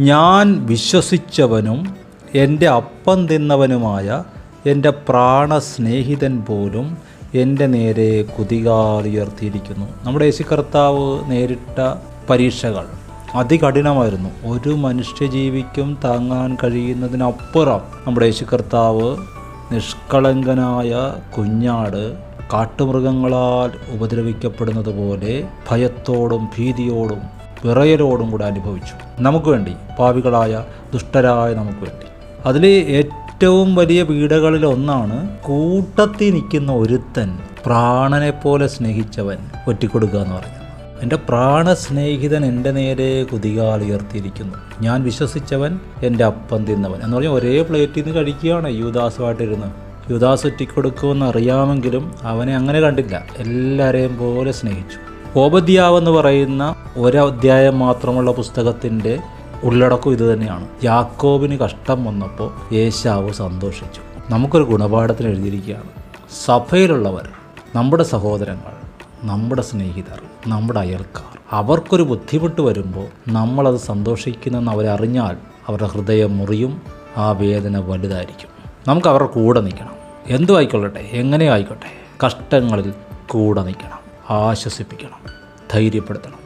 ഞാൻ വിശ്വസിച്ചവനും എൻ്റെ അപ്പം തിന്നവനുമായ എൻ്റെ പ്രാണസ്നേഹിതൻ പോലും എൻ്റെ നേരെ കുതികാലുയർത്തിയിരിക്കുന്നു. നമ്മുടെ യേശു കർത്താവ് നേരിട്ട പരീക്ഷകൾ അതികഠിനമായിരുന്നു. ഒരു മനുഷ്യജീവിക്കും താങ്ങാൻ കഴിയുന്നതിനപ്പുറം നമ്മുടെ യേശു കർത്താവ് നിഷ്കളങ്കനായ കുഞ്ഞാട് കാട്ടുമൃഗങ്ങളാൽ ഉപദ്രവിക്കപ്പെടുന്നത് പോലെ ഭയത്തോടും ഭീതിയോടും വിറയലോടും കൂടെ അനുഭവിച്ചു. നമുക്ക് വേണ്ടി, പാപികളായ ദുഷ്ടരായ നമുക്ക് വേണ്ടി. അതിൽ ഏറ്റവും വലിയ പീഡകളിൽ ഒന്നാണ് കൂട്ടത്തിൽ നിൽക്കുന്ന ഒരുത്തൻ പ്രാണനെപ്പോലെ സ്നേഹിച്ചവൻ ഒറ്റിക്കൊടുക്കുക എന്ന് പറഞ്ഞത്. എൻ്റെ പ്രാണസ്നേഹിതൻ എൻ്റെ നേരെ കുതികാലുയർത്തിയിരിക്കുന്നു. ഞാൻ വിശ്വസിച്ചവൻ എൻ്റെ അപ്പം തിന്നവൻ എന്ന് പറഞ്ഞാൽ ഒരേ പ്ലേറ്റിൽ നിന്ന് കഴിക്കുകയാണ് യൂദാസുമായിട്ടിരുന്ന്. യൂദാസ് ഒറ്റിക്കൊടുക്കുമെന്ന് അറിയാമെങ്കിലും അവനെ അങ്ങനെ കണ്ടില്ല, എല്ലാവരെയും പോലെ സ്നേഹിച്ചു. ഓബദ്യാവെന്ന് പറയുന്ന ഒരധ്യായം മാത്രമുള്ള പുസ്തകത്തിൻ്റെ ഉള്ളടക്കം ഇത് തന്നെയാണ്. യാക്കോബിന് കഷ്ടം വന്നപ്പോൾ ഏശാവ് സന്തോഷിച്ചു. നമുക്കൊരു ഗുണപാഠത്തിന് എഴുതിയിരിക്കുകയാണ്. സഭയിലുള്ളവർ, നമ്മുടെ സഹോദരങ്ങൾ, നമ്മുടെ സ്നേഹിതർ, നമ്മുടെ അയൽക്കാർ, അവർക്കൊരു ബുദ്ധിമുട്ട് വരുമ്പോൾ നമ്മളത് സന്തോഷിക്കുന്നെന്ന് അവരറിഞ്ഞാൽ അവരുടെ ഹൃദയം മുറിയും. ആ വേദന വലുതായിരിക്കും. നമുക്ക് അവരുടെ കൂടെ നിൽക്കണം. എന്തു ആയിക്കൊള്ളട്ടെ, എങ്ങനെ ആയിക്കോട്ടെ, കഷ്ടങ്ങളിൽ കൂടെ നിൽക്കണം, ആശ്വസിപ്പിക്കണം, ധൈര്യപ്പെടുത്തണം.